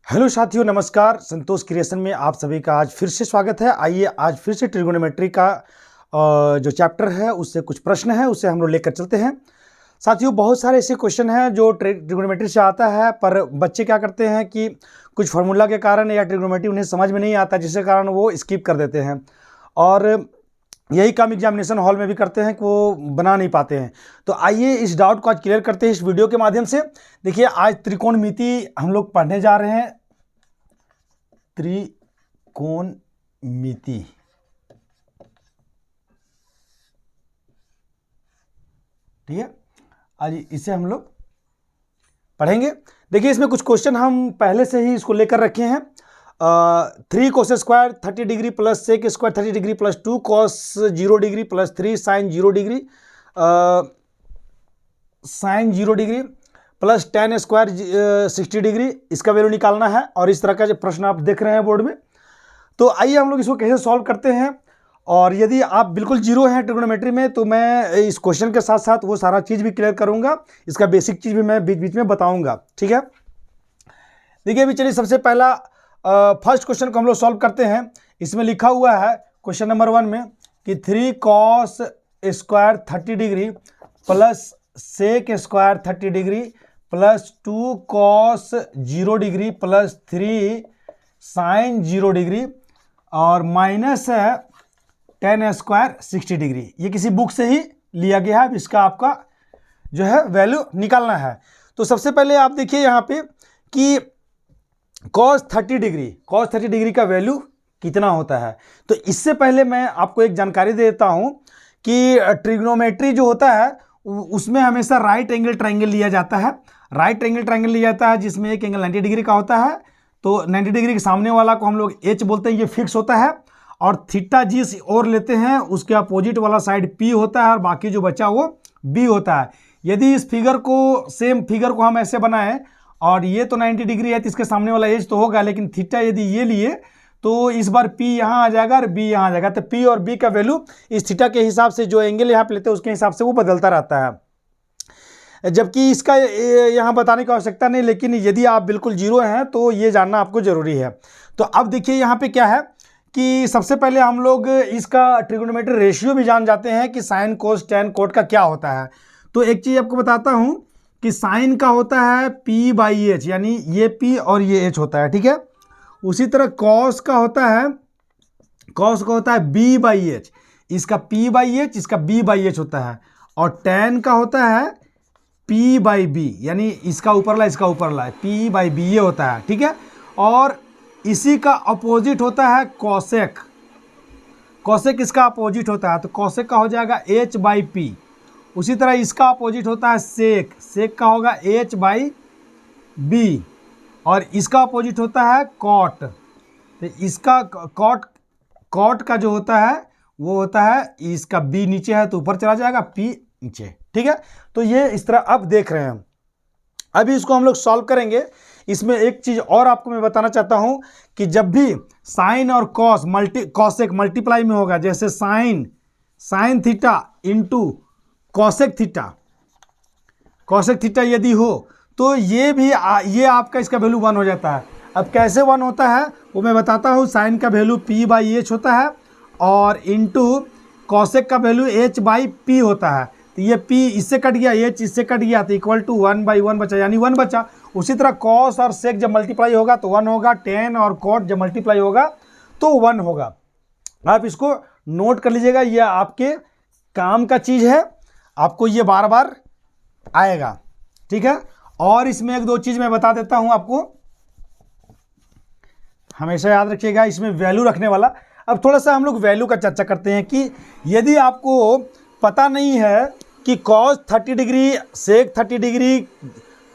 Hello साथियों, नमस्कार। संतोष creation में आप सभी का आज फिर से स्वागत है। आइए आज फिर से ट्रिगोनोमेट्री का जो चैप्टर है उससे कुछ प्रश्न है उसे हम लोग लेकर चलते हैं। साथियों, बहुत सारे ऐसे क्वेश्चन हैं जो ट्रिगोनोमेट्री से आता है, पर बच्चे क्या करते हैं कि कुछ फार्मूला के कारण या ट्रिगोनोमेट्री उन्हें समझ में नहीं आता, जिसके कारण वो स्किप कर देते हैं और यही काम एग्जामिनेशन हॉल में भी करते हैं कि वो बना नहीं पाते हैं। तो आइए इस डाउट को आज क्लियर करते हैं इस वीडियो के माध्यम से। देखिए, आज त्रिकोणमिति हम लोग पढ़ने जा रहे हैं। त्रिकोणमिति, ठीक है, आज इसे हम लोग पढ़ेंगे। देखिए, इसमें कुछ क्वेश्चन हम पहले से ही इसको लेकर रखे हैं। 3 cos square 30 degree plus sec square 30 degree plus 2 cos 0 degree plus 3 sine 0 degree sine 0 degree plus tan square 60 degree, इसका वैल्यू निकालना है। और इस तरह का जो प्रश्न आप देख रहे हैं बोर्ड में, तो आइए हम लोग इसको कैसे सॉल्व करते हैं। और यदि आप बिल्कुल जीरो हैं ट्रिगोनोमेट्री में, तो मैं इस क्वेश्चन के साथ साथ वो सारा चीज़ भी क्लियर करूंगा, इसका बेसिक चीज़ भी मैं बीच बीच में बताऊंगा, ठीक है। देखिए, अभी चलिए सबसे पहला फर्स्ट क्वेश्चन को हम लोग सॉल्व करते हैं। इसमें लिखा हुआ है क्वेश्चन नंबर 1 में कि 3 cos square 30 degree plus sec square 30 degree plus 2 cos 0 degree plus 3 sine 0 degree और माइनस है tan स्क्वायर 60 डिग्री। ये किसी बुक से ही लिया गया है। इसका आपका जो है वैल्यू निकालना है। तो सबसे पहले आप देखिए यहाँ पे कि cos 30 डिग्री का वैल्यू कितना होता है। तो इससे पहले मैं आपको एक जानकारी दे देता हूँ कि ट्रिग्नोमेट्री जो होता है उसमें हमेशा राइट एंगल ट्रायंगल लिया जाता है। राइट एंगल ट्रायंगल लिया जाता है जिसमें एक एंगल 90 डिग्री का होता है। तो 90 डिग्री के सामने वाला को हम लोग H बोलते हैं, ये फिक्स होता है। और थीटा जिस ओर लेते हैं उसके अपोजिट वाला साइड P होता है और बाकी जो बचा वो B होता है। यदि इस फिगर को, सेम फिगर को हम ऐसे बनाएं और ये तो 90 डिग्री है तो इसके सामने वाला एज तो होगा, लेकिन थीटा यदि ये लिए तो इस बार P यहाँ आ जाएगा और B यहाँ आ जाएगा। तो P और B का वैल्यू इस थीटा के हिसाब से, जो एंगल यहाँ पे लेते हैं उसके हिसाब से वो बदलता रहता है। जबकि इसका यहाँ बताने की आवश्यकता नहीं, लेकिन यदि आप बिल्कुल जीरो हैं तो ये जानना आपको जरूरी है। तो अब देखिए यहाँ पे क्या है कि सबसे पहले हम लोग इसका ट्रिगोनोमेट्री रेशियो भी जान जाते हैं कि साइन कोस टैन कोट का क्या होता है। तो एक चीज़ आपको बताता हूँ कि साइन का होता है P/H, यानी ये P और ये H होता है, ठीक है। उसी तरह कॉस का होता है B/H, इसका P/H, इसका B/H होता है। और टैन का होता है P/B, यानी इसका ऊपरला इसका ऊपरला P/B ये होता है, ठीक है। और इसी का अपोजिट होता है कॉसेक। कॉसेक इसका अपोजिट होता है, तो कॉसेक का हो जाएगा H/P। उसी तरह इसका अपोजिट होता है सेक। सेक का होगा H/B। और इसका अपोजिट होता है कॉट। तो इसका कॉट का जो होता है वो होता है, इसका B नीचे है तो ऊपर चला जाएगा, P नीचे, ठीक है। तो ये इस तरह अब देख रहे हैं। अभी इसको हम लोग सॉल्व करेंगे। इसमें एक चीज़ और आपको मैं बताना चाहता हूं कि जब भी साइन और कॉसेक मल्टीप्लाई में होगा, जैसे sine theta into cosec theta यदि हो तो ये भी ये आपका इसका वैल्यू 1 हो जाता है। अब कैसे 1 होता है वो मैं बताता हूँ। साइन का वैल्यू P/H होता है और इंटू कॉसेक का वैल्यू H/P होता है। तो ये P इससे कट गया, H इससे कट गया, तो इक्वल टू 1/1 बचा, यानी 1 बचा। उसी तरह कॉस और सेक जब मल्टीप्लाई होगा तो 1 होगा, टेन और कॉट जब मल्टीप्लाई होगा तो 1 होगा। आप इसको नोट कर लीजिएगा, ये आपके काम का चीज़ है, आपको ये बार बार आएगा, ठीक है। और इसमें एक दो चीज़ मैं बता देता हूं आपको, हमेशा याद रखिएगा इसमें वैल्यू रखने वाला। अब थोड़ा सा हम लोग वैल्यू का चर्चा करते हैं कि यदि आपको पता नहीं है कि cos 30 degree, sec 30 degree,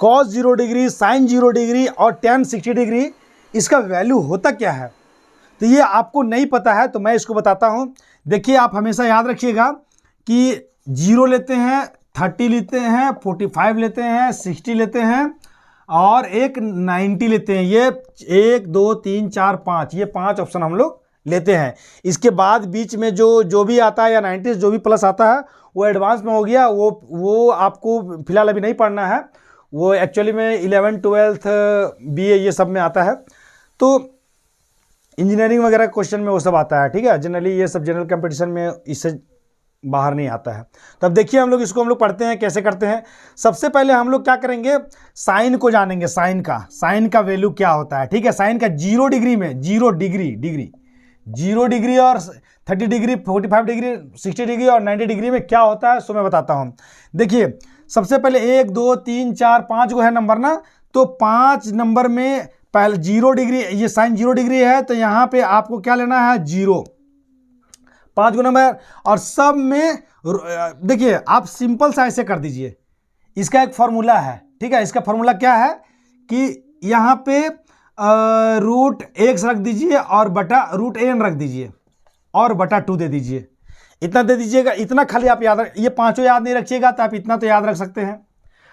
cos 0 degree, sine 0 degree और tan 60 डिग्री, इसका वैल्यू होता क्या है, तो ये आपको नहीं पता है, तो मैं इसको बताता हूँ। देखिए, आप हमेशा याद रखिएगा कि 0 लेते हैं, 30 लेते हैं, 45 लेते हैं, 60 लेते हैं और एक 90 लेते हैं। ये 1 2 3 4 5, ये 5 ऑप्शन हम लोग लेते हैं। इसके बाद बीच में जो भी आता है या 90 जो भी प्लस आता है वो एडवांस में हो गया, वो आपको फिलहाल अभी नहीं पढ़ना है। वो एक्चुअली में 11th 12th BA ये सब में आता है। तो इंजीनियरिंग वगैरह क्वेश्चन में वो सब आता है, ठीक है। जनरली ये सब जनरल कंपटीशन में इससे बाहर नहीं आता है। तो अब देखिए हम लोग इसको पढ़ते हैं कैसे करते हैं। सबसे पहले हम लोग क्या करेंगे, साइन को जानेंगे, साइन का वैल्यू क्या होता है, ठीक है। साइन का 0 डिग्री में 0 डिग्री और 30 डिग्री, 45 डिग्री, 60 डिग्री और 90 डिग्री में क्या होता है, सो मैं बताता हूँ। देखिए सबसे पहले 1 2 3 4 5 को है नंबर ना, तो 5 नंबर में पहले 0 डिग्री, ये साइन 0 डिग्री है तो यहाँ पे आपको क्या लेना है 0, 5 गुना नंबर। और सब में देखिए आप सिंपल सा ऐसे कर दीजिए, इसका एक फॉर्मूला है, ठीक है। इसका फॉर्मूला क्या है कि यहाँ पे √x रख दीजिए और बटा √n रख दीजिए और बटा 2 दे दीजिए, इतना दे दीजिएगा। इतना खाली आप याद रख, ये पांचों याद नहीं रखिएगा तो आप इतना तो याद रख सकते हैं।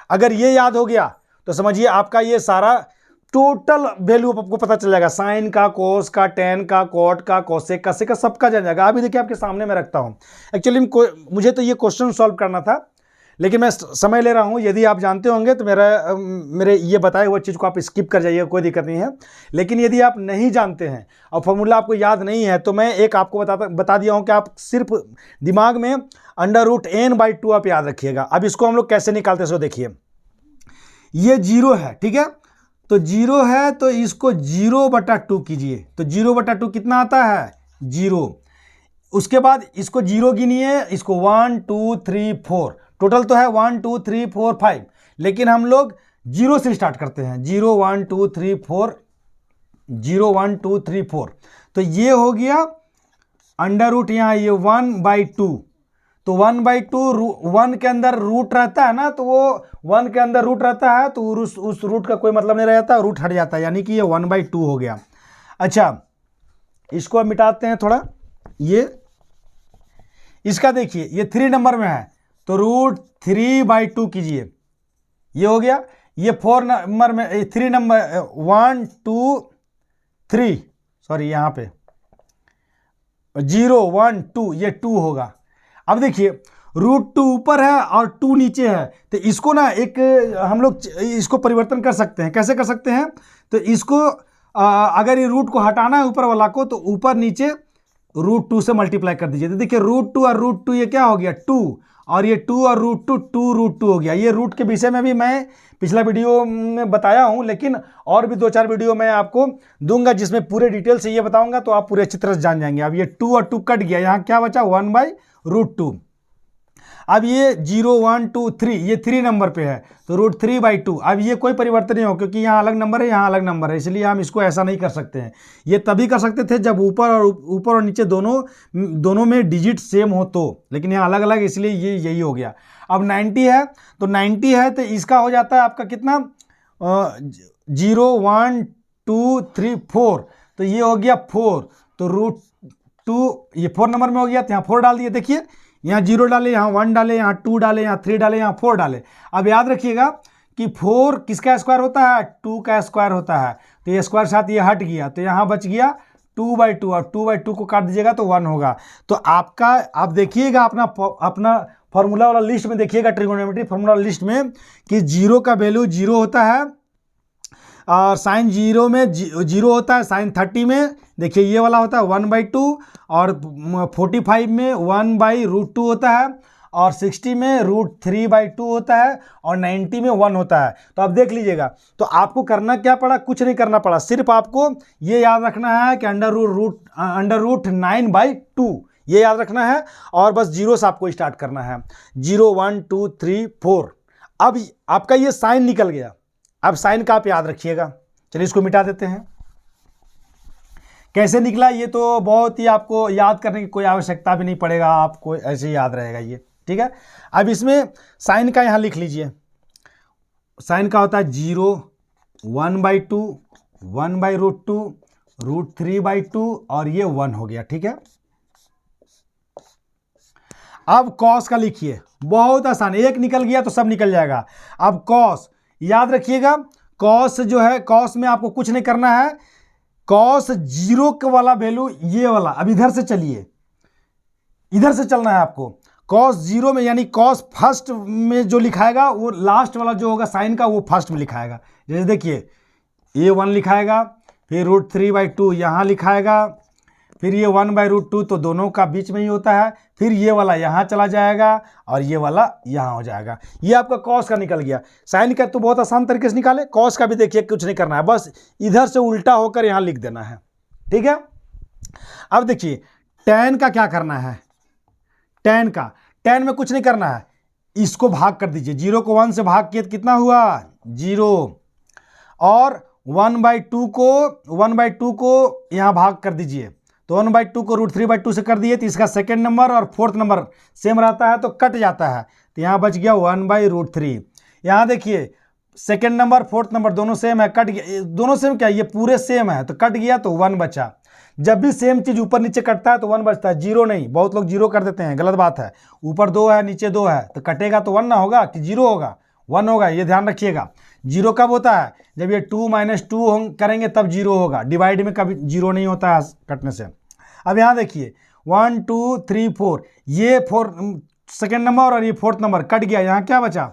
अगर ये याद हो गया तो समझिए आपका ये सारा टोटल वैल्यू आपको पता चल जाएगा, साइन का, कोस का, टेन का, कॉट का, कोसेक का, सेक का, सबका जान जाएगा। अभी देखिए आपके सामने मैं रखता हूँ। एक्चुअली मुझे तो ये क्वेश्चन सॉल्व करना था लेकिन मैं समय ले रहा हूँ। यदि आप जानते होंगे तो मेरे ये बताए हुए चीज़ को आप स्किप कर जाइएगा, कोई दिक्कत नहीं है। लेकिन यदि आप नहीं जानते हैं और फॉर्मूला आपको याद नहीं है तो मैं एक आपको बता दिया हूँ कि आप सिर्फ दिमाग में √n/2 आप याद रखिएगा। अब इसको हम लोग कैसे निकालते हैं सो देखिए, ये 0 है, ठीक है। तो 0 है तो इसको 0/2 कीजिए, तो 0/2 कितना आता है 0। उसके बाद इसको 0 गिनिए, इसको 1 2 3 4, टोटल तो है 1 2 3 4 5, लेकिन हम लोग 0 से स्टार्ट करते हैं, 0 1 2 3 4, 0 1 2 3 4। तो ये हो गया √ यहाँ ये 1/2, तो 1/2 1 के अंदर रूट रहता है ना, तो वो 1 के अंदर रूट रहता है तो उस रूट का कोई मतलब नहीं रहता, रूट हट जाता है, यानी कि ये 1/2 हो गया। अच्छा इसको अब मिटाते हैं थोड़ा, ये इसका देखिए ये 3 नंबर में है तो √3/2 कीजिए, ये हो गया। ये 4 नंबर में 3 नंबर 1 2 3, सॉरी यहाँ पे 0 1 2, ये 2 होगा। अब देखिए √2 ऊपर है और 2 नीचे है, तो इसको ना एक हम लोग इसको परिवर्तन कर सकते हैं। कैसे कर सकते हैं, तो इसको अगर ये रूट को हटाना है ऊपर वाला को, तो ऊपर नीचे √2 से मल्टीप्लाई कर दीजिए। तो देखिए √2 और √2 ये क्या हो गया 2, और ये 2 और √2 2 हो गया। ये रूट के विषय में भी मैं पिछला वीडियो में बताया हूं, लेकिन और भी 2-4 वीडियो मैं आपको दूंगा जिसमें पूरे डिटेल से ये बताऊंगा, तो आप पूरे अच्छी तरह से जान जाएंगे। अब ये 2 और 2 कट गया, यहाँ क्या बचा 1/√2। अब ये 0 1 2 3, ये 3 नंबर पे है तो √3/2। अब ये कोई परिवर्तन नहीं हो क्योंकि यहाँ अलग नंबर है, यहाँ अलग नंबर है, इसलिए हम इसको ऐसा नहीं कर सकते हैं। ये तभी कर सकते थे जब ऊपर और नीचे दोनों में डिजिट सेम हो तो, लेकिन यहाँ अलग अलग, इसलिए ये यही हो गया। अब 90 है तो 90 है तो इसका हो जाता है आपका कितना 0 1 2 3 4, तो ये हो गया 4, तो √2 ये 4 नंबर में हो गया, तो यहाँ 4 डाल दिए। देखिए यहाँ 0 डाले, यहाँ 1 डाले, यहाँ 2 डाले, यहाँ 3 डाले, यहाँ 4 डाले। अब याद रखिएगा कि 4 किसका स्क्वायर होता है 2 का स्क्वायर होता है, तो ये स्क्वायर साथ ये हट गया, तो यहाँ बच गया 2/2, और 2/2 को काट दीजिएगा तो 1 होगा। तो आपका आप देखिएगा अपना फॉर्मूला वाला लिस्ट में देखिएगा, ट्रिगोनोमेट्री फॉर्मूला लिस्ट में कि 0 का वैल्यू 0 होता है और साइन 0 में 0 होता है, साइन 30 में देखिए ये वाला होता है 1/2, और 45 में 1/√2 होता है, और 60 में √3/2 होता है, और 90 में 1 होता है। तो आप देख लीजिएगा, तो आपको करना क्या पड़ा, कुछ नहीं करना पड़ा, सिर्फ आपको ये याद रखना है कि √9/2 ये याद रखना है, और बस 0 से आपको स्टार्ट करना है, 0 1 2 3 4। अब आपका ये साइन निकल गया, अब साइन का आप याद रखिएगा। चलिए इसको मिटा देते हैं। कैसे निकला ये तो बहुत ही आपको याद करने की कोई आवश्यकता भी नहीं पड़ेगा, आपको ऐसे ही याद रहेगा ये, ठीक है। अब इसमें साइन का यहाँ लिख लीजिए, साइन का होता है 0 1/2 1/√2 √3/2 और ये 1 हो गया, ठीक है। अब कॉस का लिखिए, बहुत आसान, एक निकल गया तो सब निकल जाएगा। अब कॉस याद रखिएगा, कॉस जो है, कॉस में आपको कुछ नहीं करना है, कॉस 0 वाला वैल्यू ये वाला, अब इधर से चलिए, इधर से चलना है आपको। कॉस जीरो में यानी कॉस फर्स्ट में जो लिखाएगा वो लास्ट वाला जो होगा साइन का वो फर्स्ट में लिखाएगा। जैसे देखिए ये 1 लिखाएगा, फिर √3/2 यहाँ लिखाएगा, फिर ये 1/√2 तो दोनों का बीच में ही होता है, फिर ये वाला यहाँ चला जाएगा और ये वाला यहाँ हो जाएगा। ये आपका कॉस का निकल गया। साइन का तो बहुत आसान तरीके से निकाले, कॉस का भी देखिए कुछ नहीं करना है, बस इधर से उल्टा होकर यहाँ लिख देना है, ठीक है। अब देखिए tan का क्या करना है, tan में कुछ नहीं करना है, इसको भाग कर दीजिए, 0 को 1 से भाग किए तो कितना हुआ 0, और 1/2 को यहाँ भाग कर दीजिए, तो 1/2 को √3/2 से कर दिए तो इसका सेकेंड नंबर और फोर्थ नंबर सेम रहता है तो कट जाता है, तो यहाँ बच गया 1/√3। यहाँ देखिए सेकेंड नंबर फोर्थ नंबर दोनों सेम है, कट गया, दोनों सेम क्या ये पूरे सेम है तो कट गया तो 1 बचा। जब भी सेम चीज़ ऊपर नीचे कटता है तो 1 बचता है, 0 नहीं। बहुत लोग 0 कर देते हैं, गलत बात है। ऊपर 2 है नीचे 2 है तो कटेगा तो 1 ना होगा कि 0 होगा, 1 होगा, ये ध्यान रखिएगा। 0 कब होता है, जब ये 2 - 2 करेंगे तब 0 होगा, डिवाइड में कभी 0 नहीं होता है कटने से। अब यहाँ देखिए 1 2 3 4, ये 4 सेकेंड नंबर और ये फोर्थ नंबर कट गया, यहाँ क्या बचा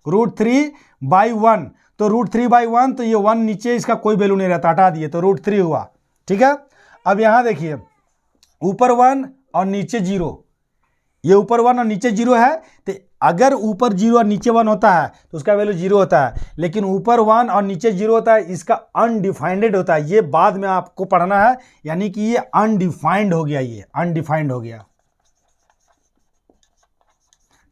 √3/1, तो √3/1 तो ये 1 नीचे इसका कोई वैल्यू नहीं रहता, हटा दिए तो √3 हुआ, ठीक है। अब यहाँ देखिए ऊपर 1 और नीचे 0, ये ऊपर 1 और नीचे 0 है, तो अगर ऊपर 0 और नीचे 1 होता है तो उसका वैल्यू 0 होता है, लेकिन ऊपर 1 और नीचे 0 होता है, इसका अनडिफाइंड होता है। ये बाद में आपको पढ़ना है, यानी कि ये अनडिफाइंड हो गया, ये अनडिफाइंड हो गया,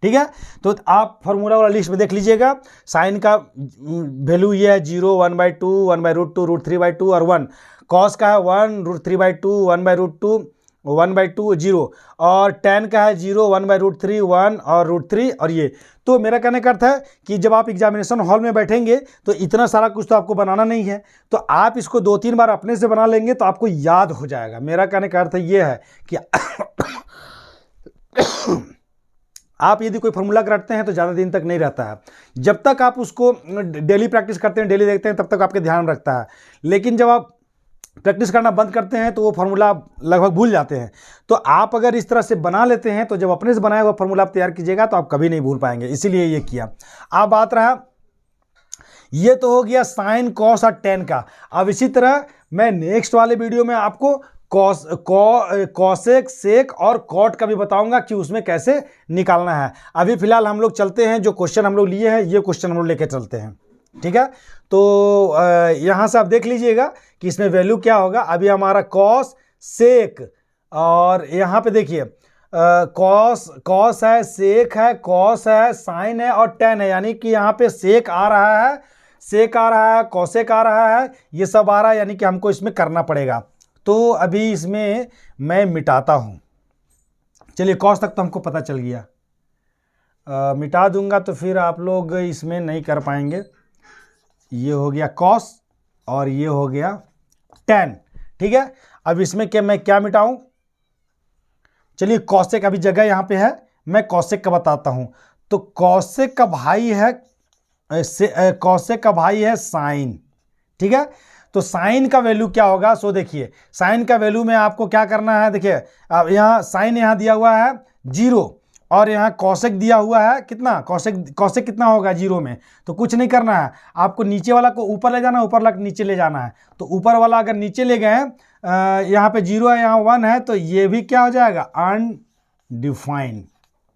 ठीक है। तो आप फार्मूला वाला लिस्ट में देख लीजिएगा, साइन का वैल्यू ये है 0, 1/2, 1/√2, √3/2 और 1। कॉस का है 1, √3/2, 1/√2, 1/2 0, और tan का है 0, 1/√3, 1 और √3 और ये। तो मेरा कहने का अर्थ है कि जब आप एग्जामिनेशन हॉल में बैठेंगे तो इतना सारा कुछ तो आपको बनाना नहीं है, तो आप इसको 2-3 बार अपने से बना लेंगे तो आपको याद हो जाएगा। मेरा कहने का अर्थ ये है कि आप यदि कोई फार्मूला रटते हैं तो ज़्यादा दिन तक नहीं रहता है। जब तक आप उसको डेली प्रैक्टिस करते हैं, डेली देखते हैं, तब तक आपके ध्यान रखता है, लेकिन जब आप प्रैक्टिस करना बंद करते हैं तो वो फार्मूला लगभग भूल जाते हैं। तो आप अगर इस तरह से बना लेते हैं तो जब अपने से बनाया हुआ फार्मूला आप तैयार कीजिएगा तो आप कभी नहीं भूल पाएंगे, इसीलिए ये किया। अब बात रहा, ये तो हो गया साइन, कॉस और tan का। अब इसी तरह मैं नेक्स्ट वाले वीडियो में आपको कॉसेक, सेक और कॉट का भी बताऊंगा कि उसमें कैसे निकालना है। अभी फिलहाल हम लोग चलते हैं, जो क्वेश्चन हम लोग लिए हैं ये क्वेश्चन हम लोग लेके चलते हैं, ठीक है। तो यहाँ से आप देख लीजिएगा कि इसमें वैल्यू क्या होगा। अभी हमारा कॉस, सेक, और यहाँ पे देखिए कॉस है, सेक है, कॉस है, साइन है और tan है, यानी कि यहाँ पे सेक आ रहा है, सेक आ रहा है, कॉसेक आ रहा है, ये सब आ रहा है, यानी कि हमको इसमें करना पड़ेगा। तो अभी इसमें मैं मिटाता हूँ। चलिए कॉस तक तो हमको पता चल गया, मिटा दूंगा तो फिर आप लोग इसमें नहीं कर पाएंगे। ये हो गया कॉस और ये हो गया tan, ठीक है। अब इसमें क्या मैं क्या मिटाऊं, चलिए कॉसेक अभी जगह यहाँ पे है, मैं कॉसेक का बताता हूं। तो कॉसेक का भाई है कॉसेक का भाई है साइन, ठीक है। तो साइन का वैल्यू क्या होगा, सो देखिए साइन का वैल्यू में आपको क्या करना है, देखिए अब यहाँ साइन यहाँ दिया हुआ है 0 और यहाँ कॉसेक दिया हुआ है कितना, कॉसेक कितना होगा 0 में, तो कुछ नहीं करना है, आपको नीचे वाला को ऊपर ले जाना है, ऊपर वाला नीचे ले जाना है। तो ऊपर वाला अगर नीचे ले गए, यहाँ पे 0 है, यहाँ 1 है, तो ये भी क्या हो जाएगा अनडिफाइंड,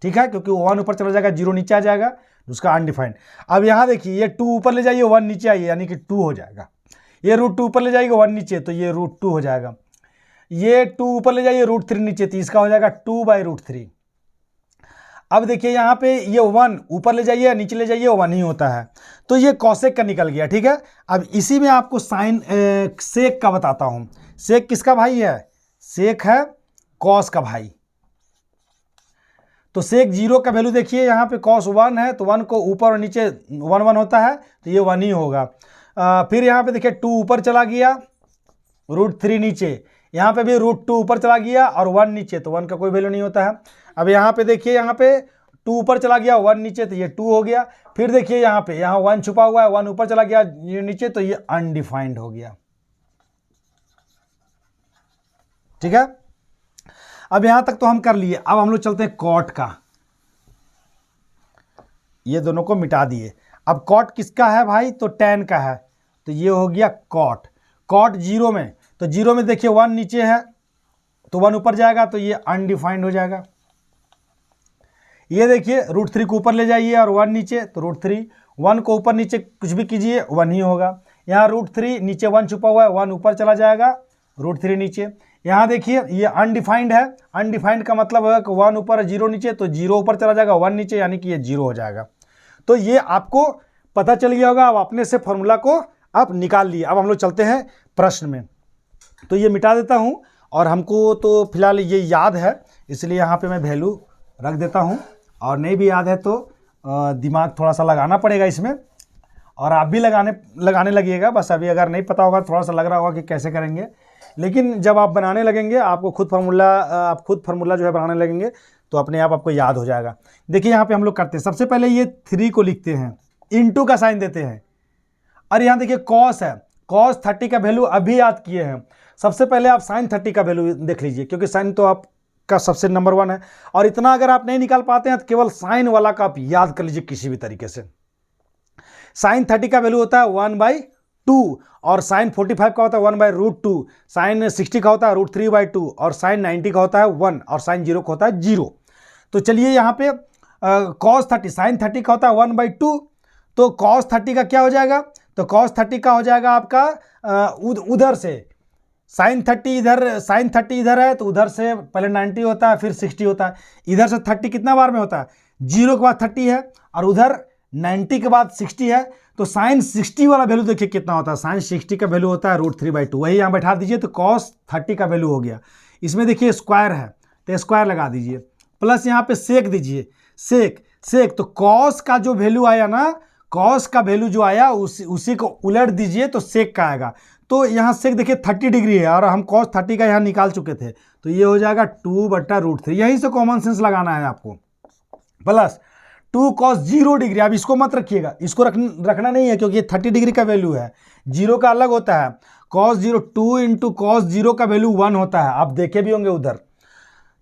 ठीक है, क्योंकि 1 ऊपर चला जाएगा, 0 नीचे आ जाएगा, उसका अनडिफाइंड। अब यहाँ देखिए ये 2 ऊपर ले जाइए, 1 नीचे आइए, यानी कि 2 हो जाएगा। ये √2 ऊपर ले जाइएगा, 1 नीचे, तो ये √2 हो जाएगा। ये 2 ऊपर ले जाइए, √3 नीचे, तो इसका हो जाएगा 2/√3। अब देखिए यहाँ पे ये 1 ऊपर ले जाइए, नीचे ले जाइए, 1 ही होता है, तो ये कॉसेक का निकल गया, ठीक है। अब इसी में आपको साइन सेक का बताता हूँ। सेक किसका भाई है, सेक है कॉस का भाई। तो सेक 0 का वैल्यू देखिए, यहाँ पे कॉस 1 है, तो 1 को ऊपर और नीचे 1 होता है, तो ये 1 ही होगा। फिर यहाँ पे देखिए 2 ऊपर चला गया, √3 नीचे, यहाँ पे भी √2 ऊपर चला गया और 1 नीचे, तो 1 का कोई वैल्यू नहीं होता है। अब यहाँ पे देखिए, यहाँ पे 2 ऊपर चला गया, 1 नीचे, तो ये 2 हो गया। फिर देखिए यहाँ पे 1 छुपा हुआ है, 1 ऊपर चला गया, ये नीचे, तो ये अनडिफाइंड हो गया, ठीक है। अब यहाँ तक तो हम कर लिए। अब हम लोग चलते हैं कॉट का। ये दोनों को मिटा दिए। अब कॉट किसका है भाई, तो tan का है, तो ये हो गया कॉट। कॉट 0 में, तो 0 में देखिए 1 नीचे है तो 1 ऊपर जाएगा, तो ये अनडिफाइंड हो जाएगा। ये देखिए √3 को ऊपर ले जाइए और 1 नीचे, तो √3, 1 को ऊपर नीचे कुछ भी कीजिए 1 ही होगा। यहाँ √3 नीचे 1 छुपा हुआ है, 1 ऊपर चला जाएगा, √3 नीचे। यहाँ देखिए ये अनडिफाइंड है, अनडिफाइंड का मतलब है कि 1 ऊपर 0 नीचे, तो 0 ऊपर चला जाएगा 1 नीचे, यानी कि ये 0 हो जाएगा। तो ये आपको पता चल गया होगा, आप अपने से फॉर्मूला को आप निकाल लिए। अब हम लोग चलते हैं प्रश्न में, तो ये मिटा देता हूँ और हमको तो फिलहाल ये याद है, इसलिए यहाँ पे मैं वैल्यू रख देता हूँ, और नहीं भी याद है तो दिमाग थोड़ा सा लगाना पड़ेगा इसमें, और आप भी लगाने लगिएगा। बस अभी अगर नहीं पता होगा थोड़ा सा लग रहा होगा कि कैसे करेंगे, लेकिन जब आप बनाने लगेंगे आपको खुद फार्मूला जो है बनाने लगेंगे तो अपने आप आपको याद हो जाएगा। देखिए यहाँ पे हम लोग करते हैं, सबसे पहले ये 3 को लिखते हैं, इनटू का साइन देते हैं, और यहाँ देखिए कॉस है, कॉस 30 का वैल्यू अभी याद किए हैं। सबसे पहले आप साइन 30 का वैल्यू देख लीजिए, क्योंकि साइन तो आपका सबसे नंबर 1 है, और इतना अगर आप नहीं निकाल पाते हैं तो केवल साइन वाला का आप याद कर लीजिए किसी भी तरीके से। साइन 30 का वैल्यू होता है 1/2, और साइन 45 का होता है 1/√2, साइन 60 का होता है √3/2, और साइन 90 का होता है 1, और साइन 0 का होता है 0। तो चलिए यहाँ पे कॉस 30, साइन 30 का होता है 1/2, तो कॉस 30 का क्या हो जाएगा, तो कॉस 30 का हो जाएगा आपका उधर से साइन 30 इधर, साइन 30 इधर है तो उधर से पहले 90 होता है फिर 60 होता है, इधर से 30 कितना बार में होता है, 0 के बाद 30 है और उधर 90 के बाद 60 है, तो साइन 60 वाला वैल्यू देखिए कितना होता है, साइन 60 का वैल्यू होता है √3/2, वही यहाँ बैठा दीजिए तो कॉस 30 का वैल्यू हो गया। इसमें देखिए स्क्वायर है तो स्क्वायर लगा दीजिए, प्लस यहाँ पे सेक दीजिए, सेक तो कॉस का जो वैल्यू आया ना, कॉस का वैल्यू जो आया उसी को उलट दीजिए तो सेक का आएगा। तो यहाँ सेक देखिए 30 डिग्री है और हम कॉस 30 का यहाँ निकाल चुके थे, तो ये हो जाएगा 2/√3, यहीं से कॉमन सेंस लगाना है आपको। प्लस 2 cos 0 डिग्री, अब इसको मत रखिएगा, इसको रखना नहीं है क्योंकि ये 30 डिग्री का वैल्यू है, 0 का अलग होता है, cos 0, 2 × cos 0 का वैल्यू 1 होता है, आप देखे भी होंगे उधर,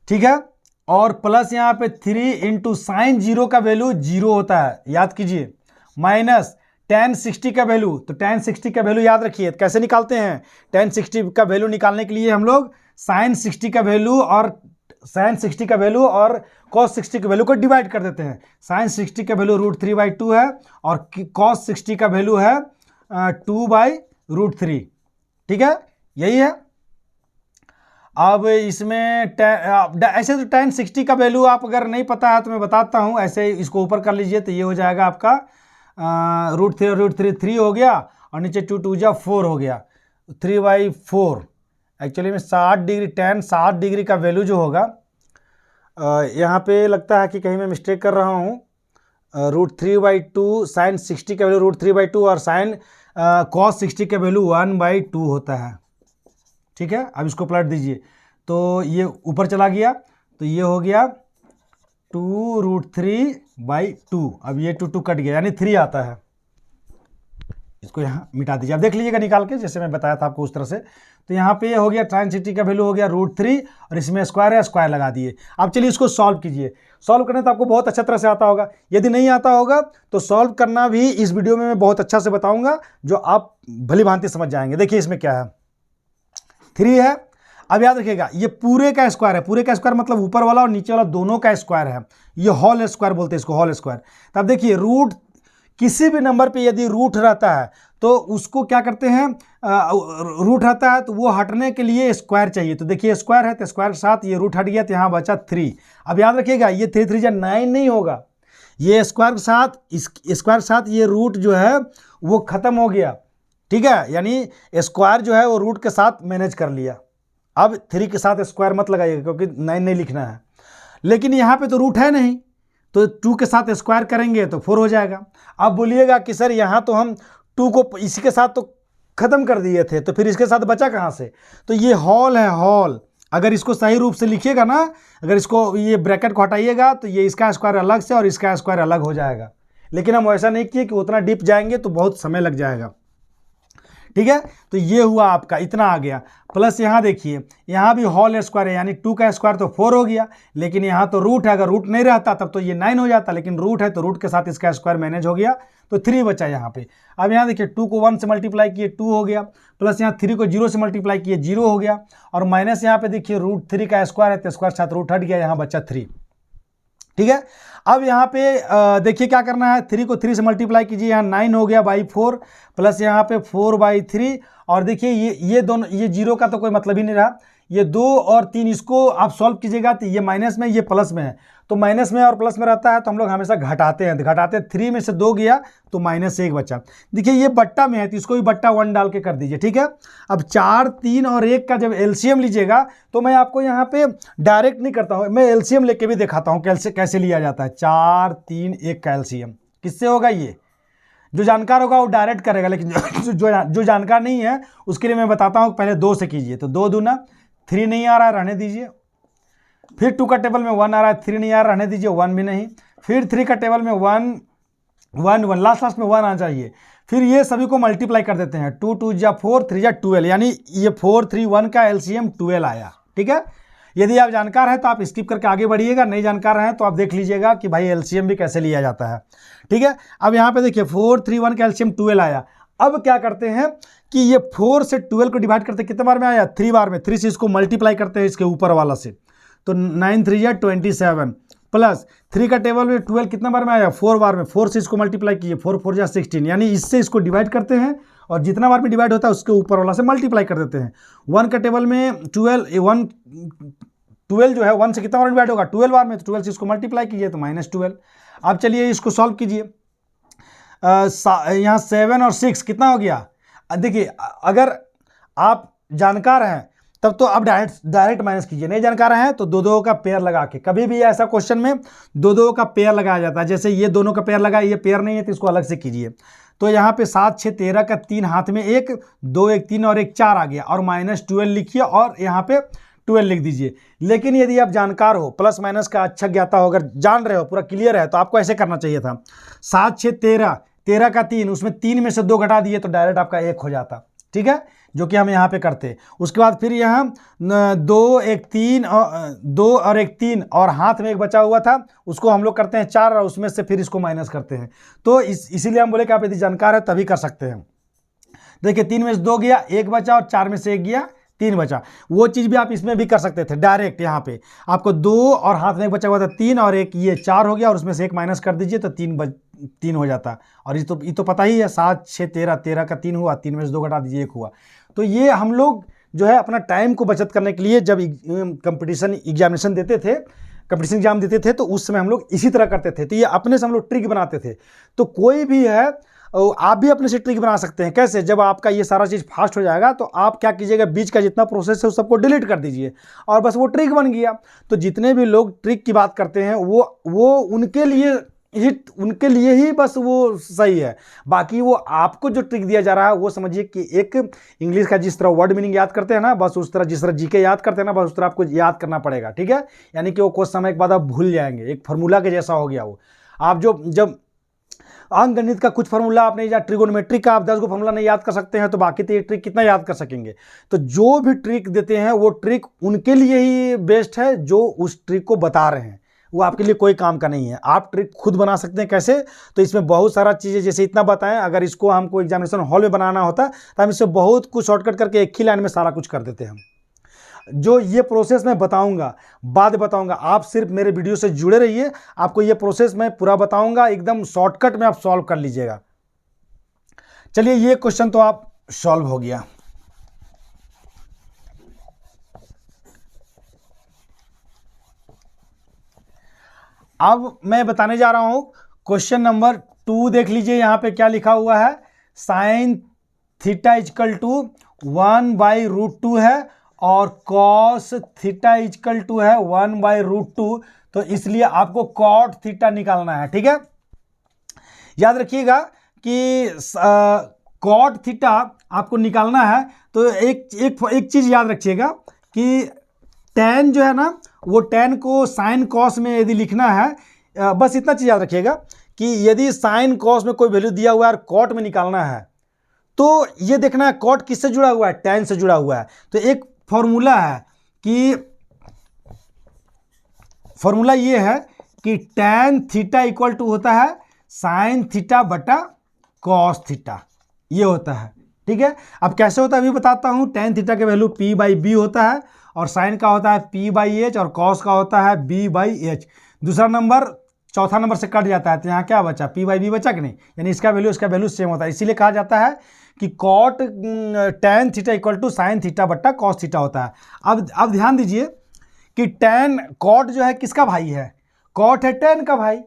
ठीक है। और प्लस यहाँ पे 3 × sin 0 का वैल्यू 0 होता है, याद कीजिए, माइनस tan 60 का वैल्यू, तो tan 60 का वैल्यू याद रखिए, कैसे निकालते हैं, tan 60 का वैल्यू निकालने के लिए हम लोग sin 60 का वैल्यू और sin 60 का वैल्यू और cos 60 के वैल्यू को डिवाइड कर देते हैं। sin 60 का वैल्यू √3/2 है और cos 60 का वैल्यू है 2/√3, ठीक है, यही है। अब इसमें ऐसे तो tan 60 का वैल्यू आप अगर नहीं पता है तो मैं बताता हूँ, ऐसे इसको ऊपर कर लीजिए तो ये हो जाएगा आपका √3 3 हो गया और नीचे 2 2 जा 4 हो गया, 3/4। एक्चुअली में 60 डिग्री, tan 60 डिग्री का वैल्यू जो होगा, यहाँ पे लगता है कि कहीं मैं मिस्टेक कर रहा हूँ, √3/2 sin 60 का वैल्यू √3/2 और sin cos 60 का वैल्यू 1/2 होता है, ठीक है। अब इसको पलट दीजिए तो ये ऊपर चला गया, तो ये हो गया 2√3/2, अब ये 2 कट गया यानी 3 आता है, इसको यहाँ मिटा दीजिए। अब देख लीजिएगा निकाल के, जैसे मैं बताया था आपको उस तरह से। तो यहाँ पे ये हो गया tan 60 का वैल्यू हो गया √3 और इसमें स्क्वायर है, स्क्वायर लगा दिए। अब चलिए इसको सॉल्व कीजिए, सॉल्व करने तो आपको बहुत अच्छा तरह से आता होगा, यदि नहीं आता होगा तो सॉल्व करना भी इस वीडियो में मैं बहुत अच्छा से बताऊंगा, जो आप भली भांति समझ जाएंगे। देखिए इसमें क्या है, 3 है, अब याद रखिएगा ये पूरे का स्क्वायर है, पूरे का स्क्वायर मतलब ऊपर वाला और नीचे वाला दोनों का स्क्वायर है, ये होल स्क्वायर बोलते हैं इसको, होल स्क्वायर। तब देखिए रूट, किसी भी नंबर पे यदि रूट रहता है तो उसको क्या करते हैं, रूट रहता है तो वो हटने के लिए स्क्वायर चाहिए, तो देखिए स्क्वायर है तो स्क्वायर के साथ ये रूट हट गया तो यहाँ बचा 3। अब याद रखिएगा ये 3 3 9 नहीं होगा, ये स्क्वायर के साथ, इस स्क्वायर के साथ ये रूट जो है वो खत्म हो गया, ठीक है, यानी स्क्वायर जो है वो रूट के साथ मैनेज कर लिया। अब 3 के साथ स्क्वायर मत लगाइएगा क्योंकि 9 नहीं लिखना है, लेकिन यहाँ पे तो रूट है नहीं, तो 2 के साथ स्क्वायर करेंगे तो 4 हो जाएगा। अब बोलिएगा कि सर यहाँ तो हम 2 को इसी के साथ तो ख़त्म कर दिए थे, तो फिर इसके साथ बचा कहाँ से, तो ये हॉल है, हॉल। अगर इसको सही रूप से लिखिएगा ना, अगर इसको ये ब्रैकेट को हटाइएगा तो ये इसका स्क्वायर अलग से और इसका स्क्वायर अलग हो जाएगा, लेकिन हम ऐसा नहीं किए कि उतना डीप जाएंगे तो बहुत समय लग जाएगा, ठीक है। तो ये हुआ आपका, इतना आ गया। प्लस यहाँ देखिए, यहाँ भी होल स्क्वायर है, यानी 2 का स्क्वायर तो 4 हो गया, लेकिन यहाँ तो रूट है, अगर रूट नहीं रहता तब तो ये 9 हो जाता, लेकिन रूट है तो रूट के साथ इसका स्क्वायर मैनेज हो गया, तो 3 बचा यहाँ पे। अब यहाँ देखिए 2 को 1 से मल्टीप्लाई किए 2 हो गया, प्लस यहाँ 3 को 0 से मल्टीप्लाई किए 0 हो गया, और माइनस यहाँ पे देखिए √3 का स्क्वायर है तो स्क्वायर साथ रूट हट गया, यहाँ बचा 3। ठीक है। अब यहाँ पे देखिए क्या करना है, 3 को 3 से मल्टीप्लाई कीजिए, यहाँ 9 हो गया बाई 4, प्लस यहाँ पे 4/3, और देखिए ये दोनों, ये 0 का तो कोई मतलब ही नहीं रहा, ये 2 और 3 इसको आप सॉल्व कीजिएगा तो ये माइनस में, ये प्लस में है, तो माइनस में और प्लस में रहता है तो हम लोग हमेशा घटाते हैं, 3 में से 2 गया तो -1 बचा। देखिए ये बट्टा में है तो इसको भी बट्टा 1 डाल के कर दीजिए। ठीक है। अब 4, 3 और 1 का जब एलसीएम लीजिएगा तो मैं आपको यहाँ पे डायरेक्ट नहीं करता हूँ, मैं एलसीएम लेके भी दिखाता हूँ कैसे लिया जाता है। 4, 3, 1 का एलसीएम किससे होगा, ये जो जानकार होगा वो डायरेक्ट करेगा, लेकिन जो जानकार नहीं है उसके लिए मैं बताता हूँ, पहले 2 से कीजिए, तो 2 दूना 3 नहीं आ रहा है, रहने दीजिए। फिर 2 का टेबल में 1 आ रहा है, 3 नहीं आ रहा, रहने दीजिए, 1 भी नहीं। फिर 3 का टेबल में 1 लास्ट में 1 आ चाहिए। फिर ये सभी को मल्टीप्लाई कर देते हैं, 2 2 जा 4, 3 जा 12, यानी ये 4 3 1 का एलसीएम 12 आया। ठीक है। यदि आप जानकार हैं तो आप स्किप करके आगे बढ़िएगा, नहीं जानकार हैं तो आप देख लीजिएगा कि भाई एलसीएम भी कैसे लिया जाता है। ठीक है। अब यहाँ पे देखिए 4 3 1 का एलसीएम 12 आया। अब क्या करते हैं कि ये 4 से 12 को डिवाइड करते हैं, कितने बार में आया, 3 बार में, 3 से इसको मल्टीप्लाई करते हैं इसके ऊपर वाला से, तो 9 3 या 27, प्लस 3 का टेबल में 12 कितना बार में आया, 4 बार में, 4 से इसको मल्टीप्लाई कीजिए, 4 4 या 16, यानी इससे इसको डिवाइड करते हैं और जितना बार में डिवाइड होता है उसके ऊपर वाला से मल्टीप्लाई कर देते हैं। 1 का टेबल में 12 जो है 1 से कितना बार डिवाइड होगा, 12 बार में, तो 12 से इसको मल्टीप्लाई कीजिए तो -12। अब चलिए इसको सॉल्व कीजिए, यहाँ 7 और 6 कितना हो गया। देखिए अगर आप जानकार हैं तब तो आप डायरेक्ट माइनस कीजिए, नहीं जानकार हैं तो 2 का पेयर लगा के, कभी भी ऐसा क्वेश्चन में 2 का पेयर लगाया जाता है, जैसे ये दोनों का पेयर लगा, ये पेयर नहीं है तो इसको अलग से कीजिए। तो यहाँ पे 7 6 13 का 3 हाथ में 1 2 1 3 और 1 4 आ गया, और -12 लिखिए और यहाँ पे 12 लिख दीजिए। लेकिन यदि आप जानकार हो, प्लस माइनस का अच्छा ज्ञाता हो, अगर जान रहे हो, पूरा क्लियर है, तो आपको ऐसे करना चाहिए था, 7 6 13 13 का 3, उसमें 3 में से 2 घटा दिए तो डायरेक्ट आपका 1 हो जाता। ठीक है, जो कि हम यहाँ पे करते। उसके बाद फिर यहाँ 2 1 3 और 2 और 1 3 और हाथ में 1 बचा हुआ था, उसको हम लोग करते हैं 4 और उसमें से फिर इसको माइनस करते हैं। तो इसीलिए हम बोले कि आप यदि जानकार है तभी कर सकते हैं। देखिए 3 में से 2 गया, 1 बचा, और 4 में से 1 गया, 3 बचा। वो चीज़ भी आप इसमें भी कर सकते थे डायरेक्ट। यहाँ पे आपको 2 और हाथ में 1 बचा हुआ था 3 और 1, ये 4 हो गया, और उसमें से 1 माइनस कर दीजिए तो 3 हो जाता। और ये तो पता ही है, 7 6 13 13 का 3 हुआ, 3 में से 2 घटा दीजिए 1 हुआ। तो ये हम लोग जो है अपना टाइम को बचत करने के लिए जब कंपटीशन एग्जामिनेशन देते थे, कंपटीशन एग्जाम देते थे, तो उस समय हम लोग इसी तरह करते थे। तो ये अपने से हम लोग ट्रिक बनाते थे। तो कोई भी है, आप भी अपने से ट्रिक बना सकते हैं। कैसे, जब आपका ये सारा चीज़ फास्ट हो जाएगा तो आप क्या कीजिएगा, बीच का जितना प्रोसेस है उस सबको डिलीट कर दीजिए और बस वो ट्रिक बन गया। तो जितने भी लोग ट्रिक की बात करते हैं वो उनके लिए ही बस वो सही है। बाकी वो आपको जो ट्रिक दिया जा रहा है वो समझिए कि एक इंग्लिश का जिस तरह वर्ड मीनिंग याद करते हैं ना, बस उस तरह, जिस तरह जीके याद करते हैं ना, बस उस तरह आपको याद करना पड़ेगा। ठीक है, यानी कि वो कुछ समय के बाद आप भूल जाएंगे, एक फार्मूला के जैसा हो गया वो। आप जब अंक गणित का कुछ फार्मूला आप नहीं, या ट्रिगोनोमेट्रिक का आप 10 को फार्मूला नहीं याद कर सकते हैं, तो बाकी तो ये ट्रिक कितना याद कर सकेंगे। तो जो भी ट्रिक देते हैं वो ट्रिक उनके लिए ही बेस्ट है जो उस ट्रिक को बता रहे हैं, वो आपके लिए कोई काम का नहीं है। आप ट्रिक खुद बना सकते हैं। कैसे, तो इसमें बहुत सारा चीज़ें, जैसे इतना बताएं, अगर इसको हमको एग्जामिनेशन हॉल में बनाना होता तो हम इससे बहुत कुछ शॉर्टकट करके एक ही लाइन में सारा कुछ कर देते हैं। जो ये प्रोसेस मैं बताऊंगा, बाद बताऊंगा, आप सिर्फ मेरे वीडियो से जुड़े रहिए, आपको ये प्रोसेस मैं पूरा बताऊंगा, एकदम शॉर्टकट में आप सॉल्व कर लीजिएगा। चलिए ये क्वेश्चन तो आप सॉल्व हो गया। अब मैं बताने जा रहा हूं क्वेश्चन नंबर 2। देख लीजिए यहाँ पे क्या लिखा हुआ है, साइन थीटा इजकल टू 1/√2 है और कॉस थीटा इजकल टू है 1/√2। तो इसलिए आपको कॉट थीटा निकालना है। ठीक है, याद रखिएगा कि कॉट थीटा आपको निकालना है। तो एक चीज याद रखिएगा कि tan जो है ना, वो tan को साइन कॉस में यदि लिखना है, बस इतना चीज याद रखिएगा कि यदि साइन कॉस में कोई वैल्यू दिया हुआ है और कॉट में निकालना है, तो ये देखना है कॉट किससे जुड़ा हुआ है, टैन से जुड़ा हुआ है। तो एक फॉर्मूला है कि फॉर्मूला ये है कि टैन थीटा इक्वल टू होता है साइन थीटा बटा कॉस थीटा, ये होता है। ठीक है, अब कैसे होता है अभी बताता हूं। टैन थीटा के वैल्यू पी बाई बी होता है और साइन का होता है पी बाई एच और कॉस का होता है बी बाई एच। दूसरा नंबर चौथा नंबर से कट जाता है तो यहाँ क्या बचा, पी बाई बी बचा कि नहीं, यानी इसका वैल्यू सेम होता है। इसीलिए कहा जाता है कि cot tan theta equal to sine theta बट्टा कॉस थीटा होता है। अब ध्यान दीजिए कि टैन कॉट जो है किसका भाई है, कॉट है टैन का भाई,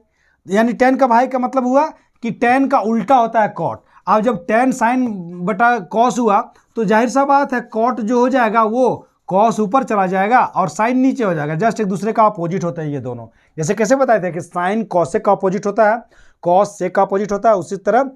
यानी टैन का भाई का मतलब हुआ कि टैन का उल्टा होता है कॉट। अब जब टैन साइन बटा कॉस हुआ तो जाहिर सा बात है कॉट जो हो जाएगा वो कॉस ऊपर चला जाएगा और साइन नीचे हो जाएगा, जस्ट एक दूसरे का अपोजिट होता है ये दोनों। जैसे कैसे बताए थे कि साइन कॉसेक का अपोजिट होता है, कॉस सेक का अपोजिट होता है, उसी तरह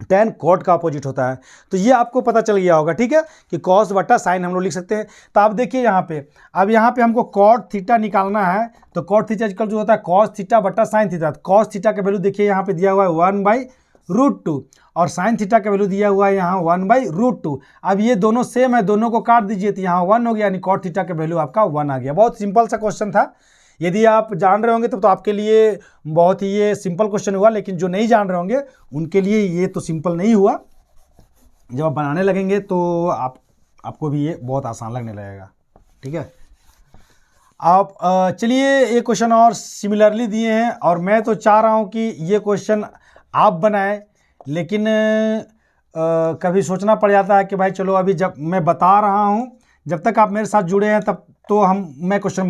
टैन कॉट का अपोजिट होता है। तो ये आपको पता चल गया होगा, ठीक है, कि कॉस बटा साइन हम लोग लिख सकते हैं। तो आप देखिए यहाँ पे, अब यहाँ पे हमको कॉट थीटा निकालना है, तो कॉट थीटा इक्वल जो होता है कॉस थीटा बटा साइन थीटा। कॉस थीटा का वैल्यू देखिए यहाँ पे दिया हुआ है 1/√2 और साइन थीटा का वैल्यू दिया हुआ है यहाँ 1/√2। अब ये दोनों सेम है, दोनों को काट दीजिए तो यहाँ 1 हो गया, यानी कॉट थीटा का वैल्यू आपका 1 आ गया। बहुत सिंपल सा क्वेश्चन था, यदि आप जान रहे होंगे तब तो आपके लिए बहुत ही ये सिंपल क्वेश्चन हुआ, लेकिन जो नहीं जान रहे होंगे उनके लिए ये तो सिंपल नहीं हुआ। जब आप बनाने लगेंगे तो आपको भी ये बहुत आसान लगने लगेगा। ठीक है, आप चलिए एक क्वेश्चन और सिमिलरली दिए हैं और मैं तो चाह रहा हूँ कि ये क्वेश्चन आप बनाएं, लेकिन कभी सोचना पड़ जाता है कि भाई चलो अभी जब मैं बता रहा हूँ, जब तक आप मेरे साथ जुड़े हैं तब तो मैं क्वेश्चन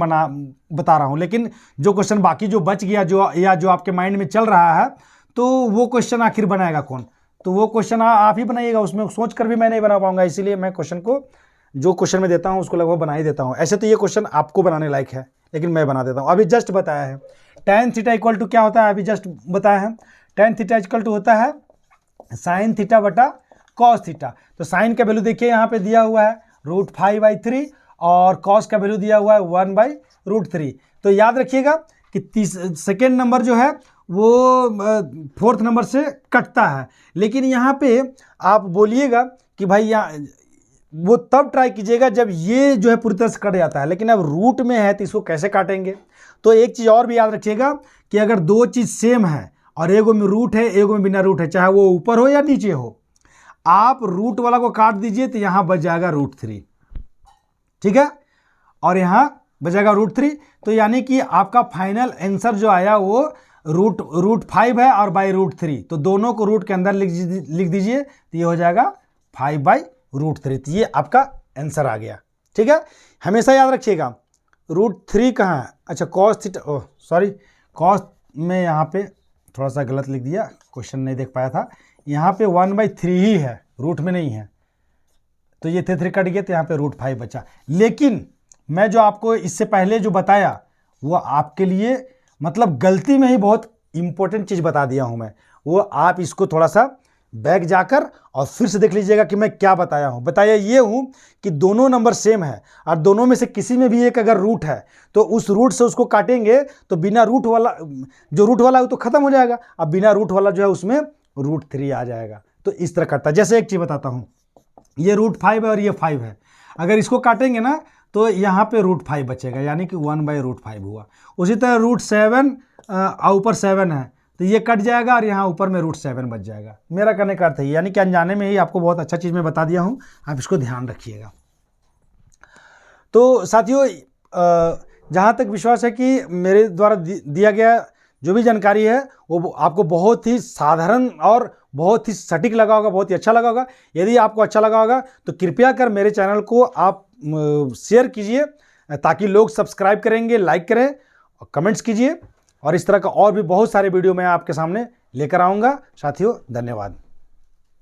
बता रहा हूँ, लेकिन जो क्वेश्चन बाकी जो बच गया जो आपके माइंड में चल रहा है तो वो क्वेश्चन आखिर बनाएगा कौन, तो वो क्वेश्चन आप ही बनाइएगा। उसमें सोच कर भी मैं नहीं बना पाऊंगा, इसीलिए मैं क्वेश्चन को जो क्वेश्चन में देता हूँ उसको लगभग बना ही देता हूँ। ऐसे तो ये क्वेश्चन आपको बनाने लायक है, लेकिन मैं बना देता हूँ। अभी जस्ट बताया है टैन थीटा इक्वल टू क्या होता है, अभी जस्ट बताया है टैन थीटा इक्वल टू होता है साइन थीटा बटा कॉस थीटा। तो साइन का वैल्यू देखिए यहाँ पे दिया हुआ है √5/3 और कॉस का वैल्यू दिया हुआ है 1/√3। तो याद रखिएगा कि सेकेंड नंबर जो है वो फोर्थ नंबर से कटता है, लेकिन यहाँ पे आप बोलिएगा कि भाई यहाँ वो तब ट्राई कीजिएगा जब ये जो है पूरी तरह से कट जाता है, लेकिन अब रूट में है तो इसको कैसे काटेंगे। तो एक चीज़ और भी याद रखिएगा कि अगर दो चीज़ सेम है और एगो में रूट है एगो में बिना रूट है, चाहे वो ऊपर हो या नीचे हो, आप रूट वाला को काट दीजिए तो यहाँ बच जाएगा √3, ठीक है, और यहाँ बचेगा √3। तो यानी कि आपका फाइनल आंसर जो आया वो √5 है और /√3, तो दोनों को रूट के अंदर लिख दीजिए तो ये हो जाएगा 5/√3। तो ये आपका आंसर आ गया। ठीक है, हमेशा याद रखिएगा √3 कहाँ है, अच्छा cos theta, oh sorry cos में यहाँ पे थोड़ा सा गलत लिख दिया, क्वेश्चन नहीं देख पाया था, यहाँ पे 1/3 ही है, रूट में नहीं है, तो ये 3 कट गया तो यहाँ पे √5 बचा। लेकिन मैं जो आपको इससे पहले जो बताया वो आपके लिए मतलब गलती में ही बहुत इंपॉर्टेंट चीज़ बता दिया हूँ मैं, वो आप इसको थोड़ा सा बैक जाकर और फिर से देख लीजिएगा कि मैं क्या बताया हूँ। बताया ये हूँ कि दोनों नंबर सेम है और दोनों में से किसी में भी एक अगर रूट है तो उस रूट से उसको काटेंगे तो बिना रूट वाला, जो रूट वाला है वो तो खत्म हो जाएगा, अब बिना रूट वाला जो है उसमें √3 आ जाएगा। तो इस तरह करता है। जैसे एक चीज़ बताता हूँ, ये √5 है और ये 5 है, अगर इसको काटेंगे ना तो यहाँ पे √5 बचेगा, यानी कि 1/√5 हुआ। उसी तरह √7 ऊपर 7 है तो ये कट जाएगा और यहाँ ऊपर में √7 बच जाएगा। मेरा कहने का अर्थ है, यानी कि अनजाने में ही आपको बहुत अच्छा चीज़ मैं बता दिया हूँ, आप इसको ध्यान रखिएगा। तो साथियों जहाँ तक विश्वास है कि मेरे द्वारा दिया गया जो भी जानकारी है वो आपको बहुत ही साधारण और बहुत ही सटीक लगा होगा, बहुत ही अच्छा लगा होगा। यदि आपको अच्छा लगा होगा तो कृपया कर मेरे चैनल को आप शेयर कीजिए ताकि लोग सब्सक्राइब करेंगे, लाइक करें और कमेंट्स कीजिए, और इस तरह का और भी बहुत सारे वीडियो मैं आपके सामने लेकर आऊँगा। साथियों धन्यवाद।